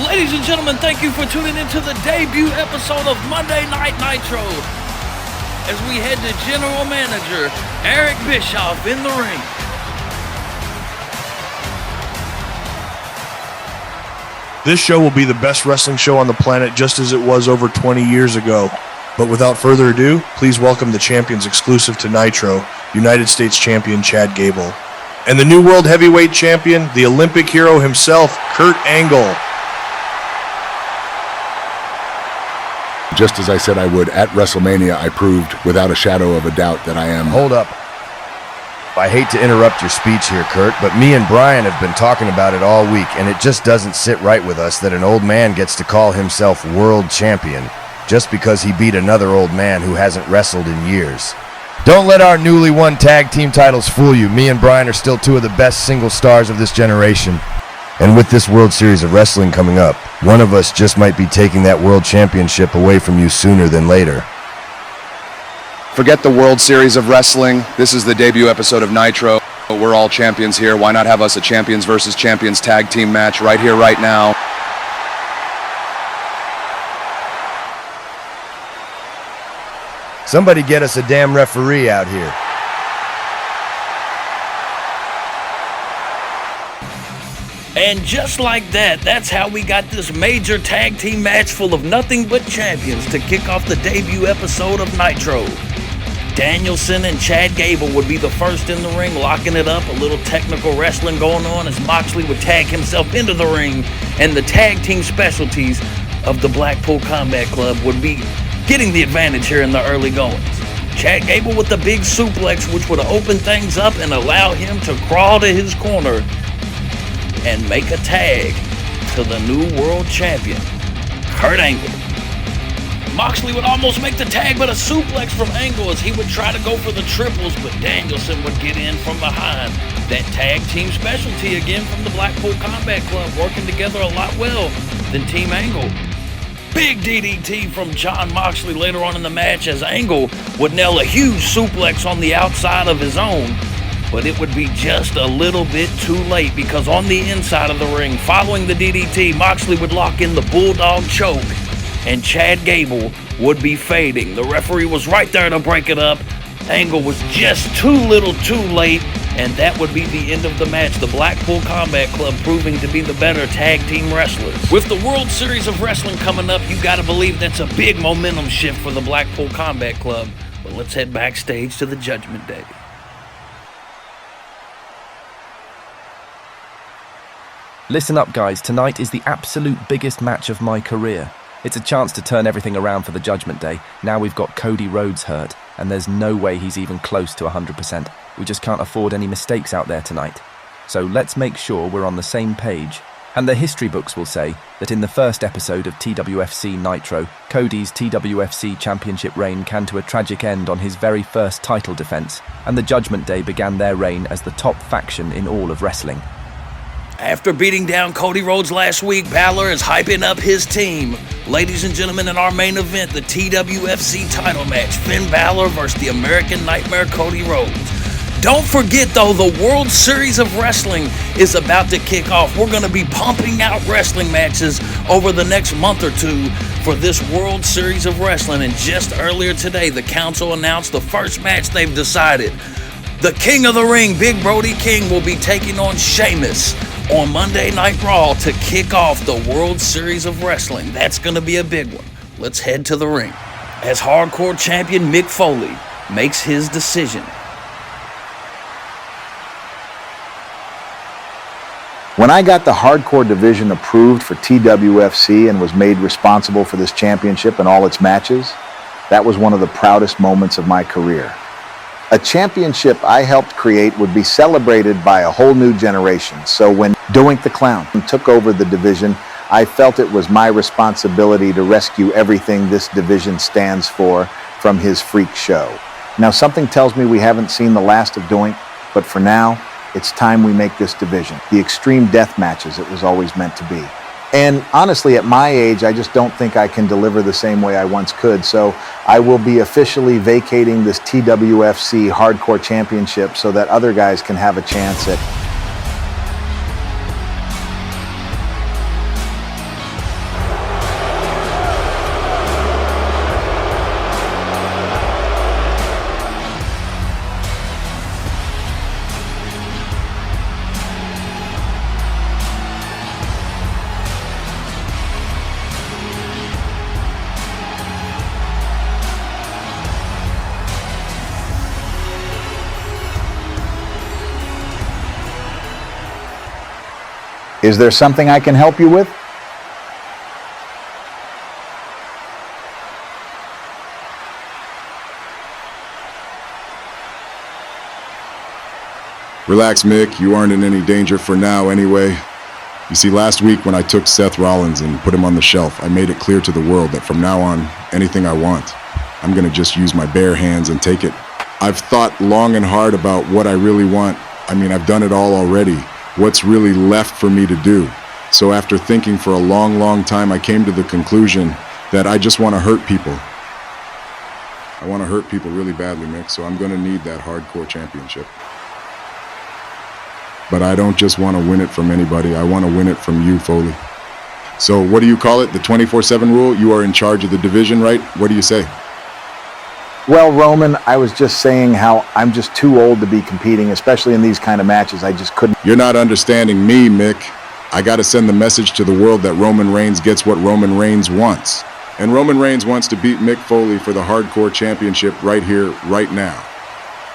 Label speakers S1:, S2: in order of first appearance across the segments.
S1: Ladies and gentlemen, thank you for tuning into the debut episode of Monday Night Nitro as we head to General Manager Eric Bischoff in the ring.
S2: This show will be the best wrestling show on the planet, just as it was over 20 years ago. But without further ado, please welcome the champions exclusive to Nitro, United States Champion Chad Gable, and the new World Heavyweight Champion, the Olympic hero himself, Kurt Angle.
S3: Just as I said I would at WrestleMania, I proved without a shadow of a doubt that I am.
S4: Hold up. I hate to interrupt your speech here, Kurt, but me and Brian have been talking about it all week, and it just doesn't sit right with us that an old man gets to call himself world champion just because he beat another old man who hasn't wrestled in years. Don't let our newly won tag team titles fool you. Me and Brian are still two of the best single stars of this generation. And with this World Series of Wrestling coming up, one of us just might be taking that World Championship away from you sooner than later.
S3: Forget the World Series of Wrestling. This is the debut episode of Nitro. We're all champions here. Why not have us a champions versus champions tag team match right here, right now?
S4: Somebody get us a damn referee out here.
S1: And just like that, that's how we got this major tag team match full of nothing but champions to kick off the debut episode of Nitro. Danielson and Chad Gable would be the first in the ring, locking it up. A little technical wrestling going on as Moxley would tag himself into the ring, and the tag team specialties of the Blackpool Combat Club would be getting the advantage here in the early goings. Chad Gable with the big suplex, which would open things up and allow him to crawl to his corner and make a tag to the new world champion, Kurt Angle. Moxley would almost make the tag, but a suplex from Angle as he would try to go for the triples, but Danielson would get in from behind. That tag team specialty again from the Blackpool Combat Club, working together a lot well than Team Angle. Big DDT from John Moxley later on in the match as Angle would nail a huge suplex on the outside of his own, but it would be just a little bit too late because on the inside of the ring, following the DDT, Moxley would lock in the Bulldog choke and Chad Gable would be fading. The referee was right there to break it up. Angle was just too little too late, and that would be the end of the match. The Blackpool Combat Club proving to be the better tag team wrestlers. With the World Series of Wrestling coming up, you gotta believe that's a big momentum shift for the Blackpool Combat Club. But let's head backstage to the Judgment Day.
S5: Listen up, guys. Tonight is the absolute biggest match of my career. It's a chance to turn everything around for the Judgment Day. Now we've got Cody Rhodes hurt, and there's no way he's even close to 100%. We just can't afford any mistakes out there tonight. So let's make sure we're on the same page. And the history books will say that in the first episode of TWFC Nitro, Cody's TWFC Championship reign came to a tragic end on his very first title defense, and the Judgment Day began their reign as the top faction in all of wrestling.
S1: After beating down Cody Rhodes last week, Balor is hyping up his team. Ladies and gentlemen, in our main event, the TWFC title match, Finn Balor versus the American Nightmare Cody Rhodes. Don't forget, though, the World Series of Wrestling is about to kick off. We're going to be pumping out wrestling matches over the next month or two for this World Series of Wrestling. And just earlier today, the council announced the first match they've decided. The King of the Ring, Big Brody King, will be taking on Sheamus on Monday Night Raw to kick off the World Series of Wrestling. That's going to be a big one. Let's head to the ring as hardcore champion Mick Foley makes his decision.
S6: When I got the hardcore division approved for TWFC and was made responsible for this championship and all its matches, that was one of the proudest moments of my career. A championship I helped create would be celebrated by a whole new generation. So when Doink the Clown took over the division, I felt it was my responsibility to rescue everything this division stands for from his freak show. Now, something tells me we haven't seen the last of Doink, but for now, it's time we make this division the extreme death matches it was always meant to be. And honestly, at my age, I just don't think I can deliver the same way I once could. So I will be officially vacating this TWFC Hardcore Championship so that other guys can have a chance at Is there something I can help you with?
S7: Relax, Mick. You aren't in any danger for now anyway. You see, last week when I took Seth Rollins and put him on the shelf, I made it clear to the world that from now on, anything I want, I'm going to just use my bare hands and take it. I've thought long and hard about what I really want. I mean, I've done it all already. What's really left for me to do? So after thinking for a long, long time, I came to the conclusion that I just want to hurt people. I want to hurt people really badly, Mick, so I'm going to need that hardcore championship. But I don't just want to win it from anybody. I want to win it from you, Foley. So what do you call it? The 24/7 rule? You are in charge of the division, right? What do you say?
S6: Well, Roman, I was just saying how I'm just too old to be competing, especially in these kind of matches. I just couldn't.
S7: You're not understanding me, Mick. I got to send the message to the world that Roman Reigns gets what Roman Reigns wants. And Roman Reigns wants to beat Mick Foley for the hardcore championship right here, right now.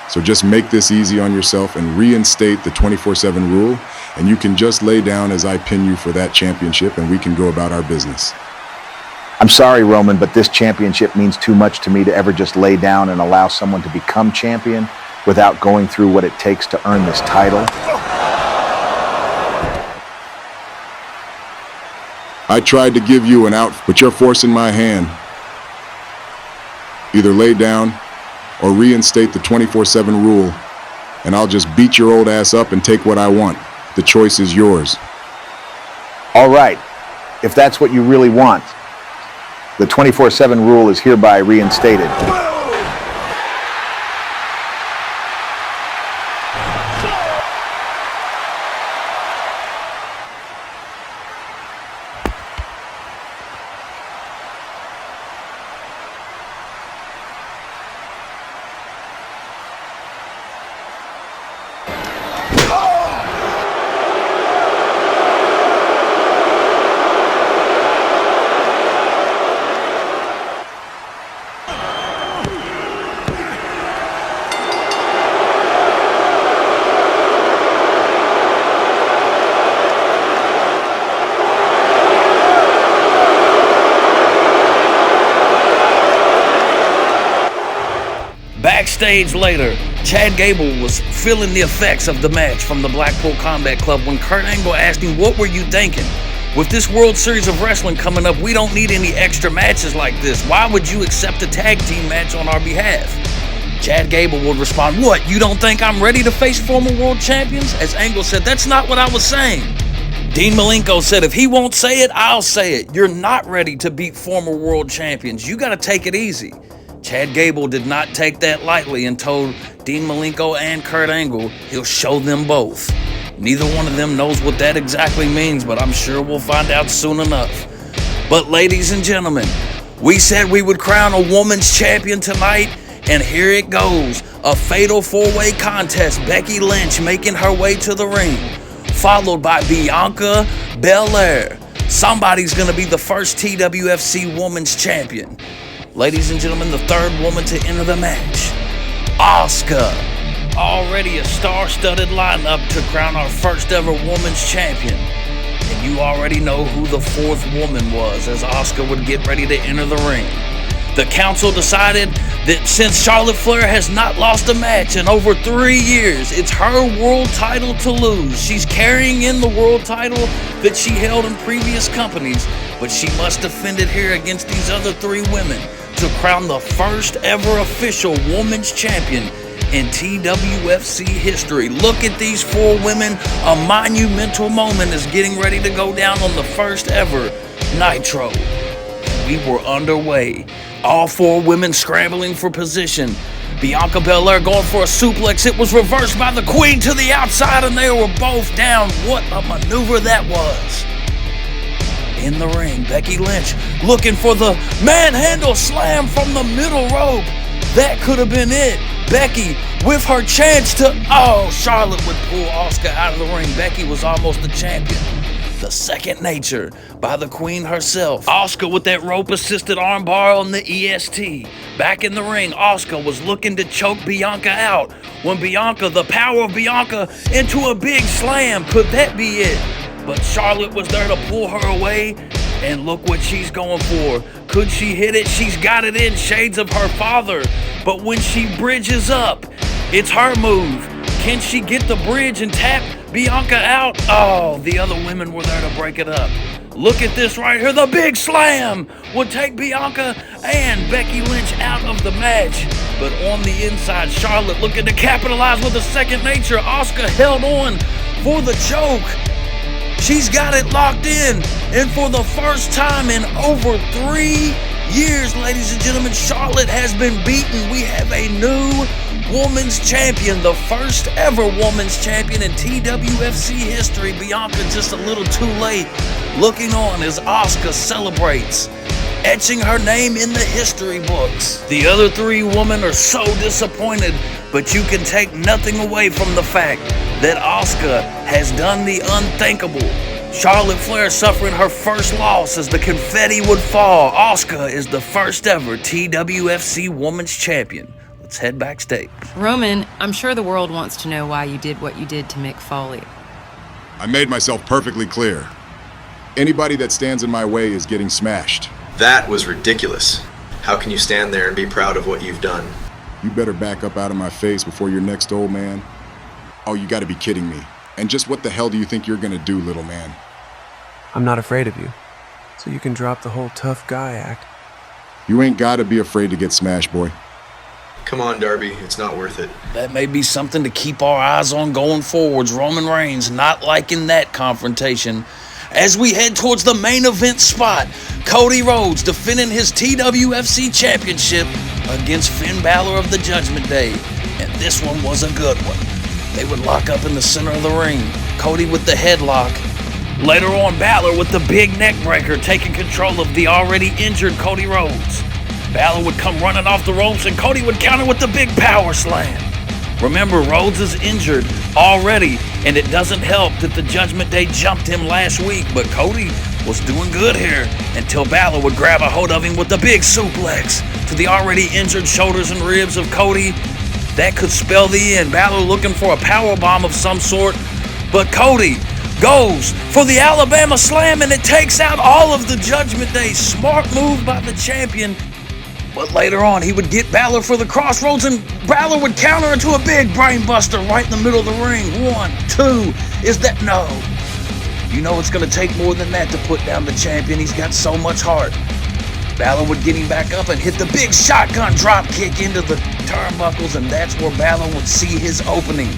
S7: So just make this easy on yourself and reinstate the 24/7 rule, and you can just lay down as I pin you for that championship, and we can go about our business.
S6: I'm sorry, Roman, but this championship means too much to me to ever just lay down and allow someone to become champion without going through what it takes to earn this title.
S7: I tried to give you an out, but you're forcing my hand. Either lay down or reinstate the 24/7 rule, and I'll just beat your old ass up and take what I want. The choice is yours.
S6: All right, if that's what you really want, the 24/7 rule is hereby reinstated.
S1: Backstage later, Chad Gable was feeling the effects of the match from the Blackpool Combat Club when Kurt Angle asked him, "What were you thinking? With this World Series of Wrestling coming up, we don't need any extra matches like this. Why would you accept a tag team match on our behalf?" Chad Gable would respond, "What, you don't think I'm ready to face former world champions?" As Angle said, "That's not what I was saying." Dean Malenko said, "If he won't say it, I'll say it. You're not ready to beat former world champions. You gotta take it easy." Chad Gable did not take that lightly and told Dean Malenko and Kurt Angle he'll show them both. Neither one of them knows what that exactly means, but I'm sure we'll find out soon enough. But ladies and gentlemen, we said we would crown a woman's champion tonight, and here it goes. A fatal four-way contest, Becky Lynch making her way to the ring, followed by Bianca Belair. Somebody's gonna be the first TWFC Women's Champion. Ladies and gentlemen, the third woman to enter the match, Asuka. Already a star-studded lineup to crown our first ever women's champion. And you already know who the fourth woman was as Asuka would get ready to enter the ring. The council decided that since Charlotte Flair has not lost a match in over 3 years, it's her world title to lose. She's carrying in the world title that she held in previous companies, but she must defend it here against these other three women to crown the first ever official women's champion in TWFC history. Look at these four women. A monumental moment is getting ready to go down on the first ever Nitro. We were underway. All four women scrambling for position. Bianca Belair going for a suplex. It was reversed by the Queen to the outside, and they were both down. What a maneuver that was. In the ring, Becky Lynch looking for the manhandle slam from the middle rope. That could have been it. Becky with her chance to... Oh, Charlotte would pull Asuka out of the ring. Becky was almost the champion. The second nature by the Queen herself. Asuka with that rope-assisted armbar on the EST. Back in the ring, Asuka was looking to choke Bianca out. When Bianca, the power of Bianca, into a big slam. Could that be it? but Charlotte was there to pull her away, and look what she's going for. Could she hit it? She's got it in shades of her father, but when she bridges up, it's her move. Can she get the bridge and tap Bianca out? Oh, the other women were there to break it up. Look at this right here. The big slam would take Bianca and Becky Lynch out of the match. But on the inside, Charlotte looking to capitalize with a second nature. Asuka held on for the choke. She's got it locked in. And for the first time in over 3 years, ladies and gentlemen, Charlotte has been beaten. We have a new women's champion, the first ever women's champion in TWFC history. Bianca just a little too late, looking on as Asuka celebrates, etching her name in the history books. The other 3 women are so disappointed, but you can take nothing away from the fact that Asuka has done the unthinkable. Charlotte Flair suffering her first loss as the confetti would fall. Asuka is the first ever TWFC Women's Champion. Let's head backstage.
S8: Roman, I'm sure the world wants to know why you did what you did to Mick Foley.
S7: I made myself perfectly clear. Anybody that stands in my way is getting smashed.
S9: That was ridiculous. How can you stand there and be proud of what you've done?
S7: You better back up out of my face before you're next, old man. Oh, you gotta be kidding me. And just what the hell do you think you're gonna do, little man?
S10: I'm not afraid of you, so you can drop the whole tough guy act.
S7: You ain't gotta be afraid to get smashed, boy.
S9: Come on, Darby, it's not worth it.
S1: That may be something to keep our eyes on going forwards. Roman Reigns not liking that confrontation. As we head towards the main event spot, Cody Rhodes defending his TWFC championship against Finn Balor of the Judgment Day. And this one was a good one. They would lock up in the center of the ring. Cody with the headlock. Later on, Balor with the big neck breaker, taking control of the already injured Cody Rhodes. Balor would come running off the ropes, and Cody would counter with the big power slam. Remember, Rhodes is injured already, and it doesn't help that the Judgment Day jumped him last week, but Cody was doing good here until Balor would grab a hold of him with the big suplex to the already injured shoulders and ribs of Cody. That could spell the end. Balor looking for a powerbomb of some sort, but Cody goes for the Alabama Slam, and it takes out all of the Judgment Day. Smart move by the champion. But later on, he would get Balor for the crossroads, and Balor would counter into a big brain buster right in the middle of the ring. 1, 2, is that? No. You know it's going to take more than that to put down the champion. He's got so much heart. Balor would get him back up and hit the big shotgun drop kick into the turnbuckles, and that's where Balor would see his opening.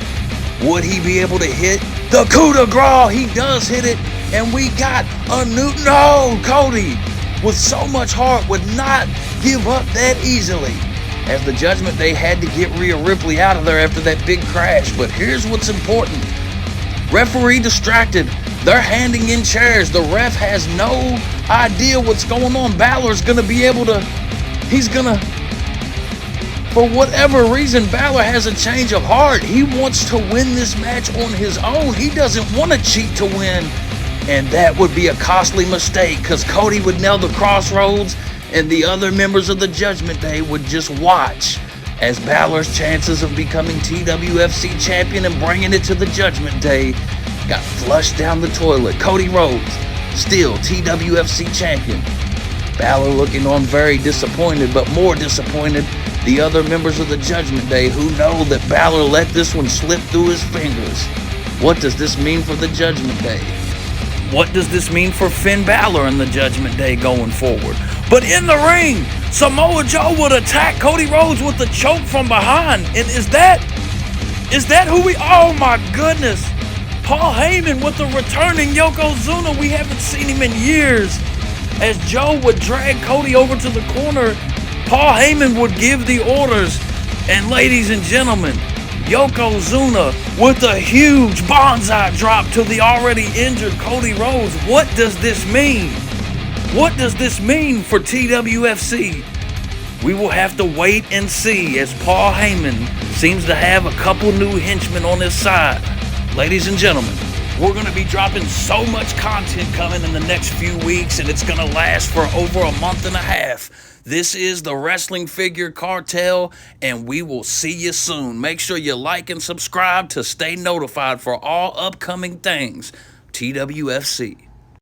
S1: Would he be able to hit the coup de grace? He does hit it, and we got a new... No, Cody, with so much heart, would not give up that easily, as the Judgment Day had to get Rhea Ripley out of there after that big crash. But here's what's important. Referee distracted. They're handing in chairs. The ref has no idea what's going on. Balor's going to be able to... He's going to... For whatever reason, Balor has a change of heart. He wants to win this match on his own. He doesn't want to cheat to win. And that would be a costly mistake, because Cody would nail the crossroads, and the other members of the Judgment Day would just watch as Balor's chances of becoming TWFC champion and bringing it to the Judgment Day got flushed down the toilet. Cody Rhodes, still TWFC champion. Balor looking on very disappointed, but more disappointed the other members of the Judgment Day, who know that Balor let this one slip through his fingers. What does this mean for the Judgment Day? What does this mean for Finn Balor and the Judgment Day going forward? But in the ring, Samoa Joe would attack Cody Rhodes with the choke from behind. And is that who we... Oh my goodness. Paul Heyman with the returning Yokozuna. We haven't seen him in years. As Joe would drag Cody over to the corner, Paul Heyman would give the orders. And ladies and gentlemen, Yokozuna with a huge bonsai drop to the already injured Cody Rhodes. What does this mean? What does this mean for TWFC? We will have to wait and see, as Paul Heyman seems to have a couple new henchmen on his side. Ladies and gentlemen, we're going to be dropping so much content coming in the next few weeks, and it's going to last for over a month and a half. This is the Wrestling Figure Cartel, and we will see you soon. Make sure you like and subscribe to stay notified for all upcoming things TWFC.